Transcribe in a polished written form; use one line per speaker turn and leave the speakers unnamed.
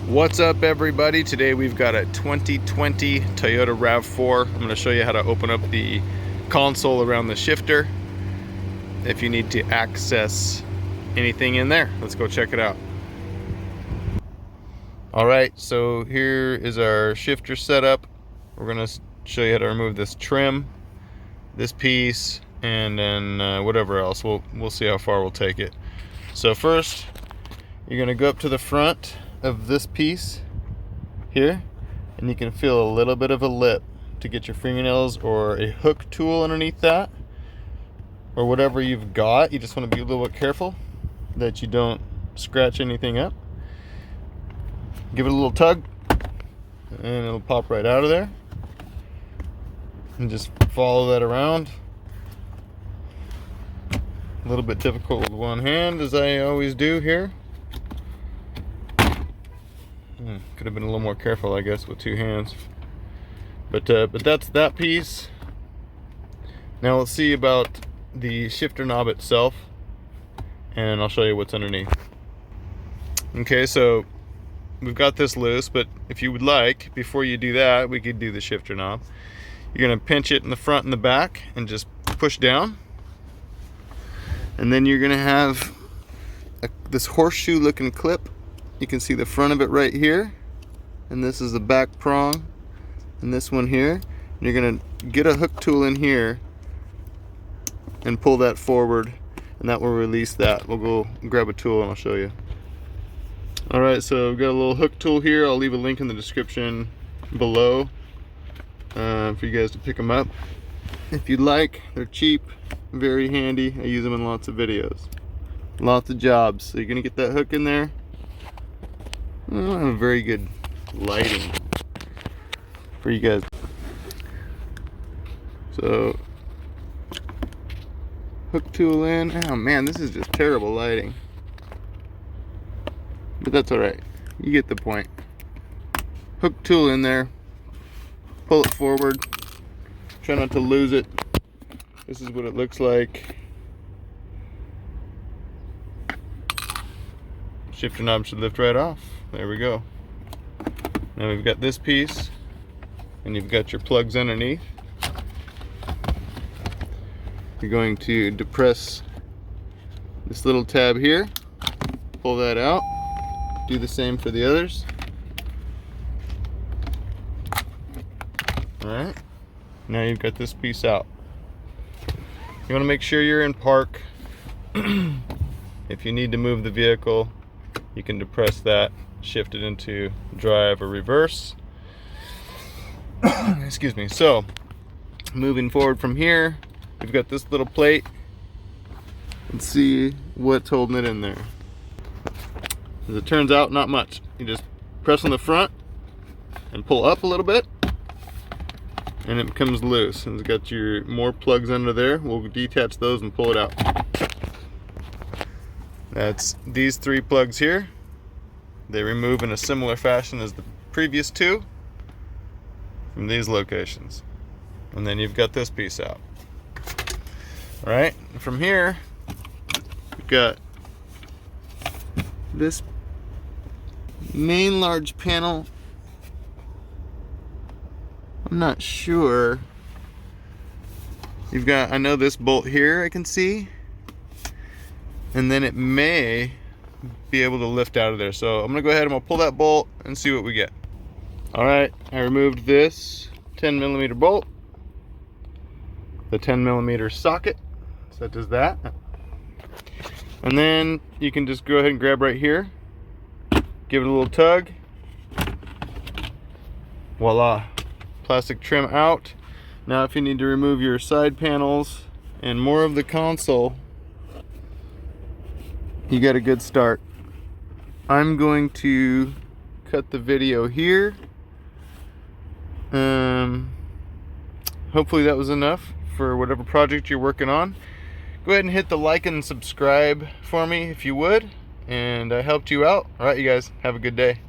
What's up, everybody? Today we've got a 2020 Toyota RAV4. I'm going to show you how to open up the console around the shifter if you need to access anything in there. Let's go check it out. Alright, so here is our shifter setup. We're going to show you how to remove this trim, this piece, and then whatever else. We'll see how far we'll take it. So first, you're going to go up to the front of this piece here, and you can feel a little bit of a lip to get your fingernails or a hook tool underneath that, or whatever you've got. You just want to be a little bit careful that you don't scratch anything up. Give it a little tug and it'll pop right out of there, and just follow that around. A little bit difficult with one hand, as I always do here. Could have been a little more careful, I guess, with two hands. But that's that piece. Now let's see about the shifter knob itself, and I'll show you what's underneath. Okay, so we've got this loose, but if you would like, before you do that, we could do the shifter knob. You're going to pinch it in the front and the back and just push down. And then you're going to have this horseshoe looking clip. You can see the front of it right here, and this is the back prong, and this one here. And you're gonna get a hook tool in here and pull that forward, and that will release that. We'll go grab a tool and I'll show you. Alright, so we've got a little hook tool here. I'll leave a link in the description below for you guys to pick them up if you'd like. They're cheap, very handy. I use them in lots of videos, lots of jobs. So you're gonna get that hook in there. I don't have very good lighting for you guys. So, hook tool in. Oh man, this is just terrible lighting. But that's alright. You get the point. Hook tool in there. Pull it forward. Try not to lose it. This is what it looks like. Shifter knob should lift right off. There we go. Now we've got this piece, and you've got your plugs underneath. You're going to depress this little tab here, pull that out, do the same for the others. Alright, now you've got this piece out. You want to make sure you're in park. If you need to move the vehicle, you can depress that, shift it into drive or reverse. Excuse me. So, moving forward from here, we've got this little plate. Let's see what's holding it in there. As it turns out, not much. You just press on the front and pull up a little bit, and it becomes loose. And it's got your more plugs under there. We'll detach those and pull it out. That's these three plugs here. They remove in a similar fashion as the previous two from these locations. And then you've got this piece out. Alright, from here, we've got this main large panel. I'm not sure. You've got, I know this bolt here I can see. And then it may be able to lift out of there. So I'm gonna go ahead and we'll pull that bolt and see what we get. All right, I removed this 10mm bolt, the 10mm socket, so that does that. And then you can just go ahead and grab right here, give it a little tug, voila, plastic trim out. Now if you need to remove your side panels and more of the console, you got a good start. I'm going to cut the video here. Hopefully that was enough for whatever project you're working on. Go ahead and hit the like and subscribe for me if you would, and I helped you out. All right, you guys, have a good day.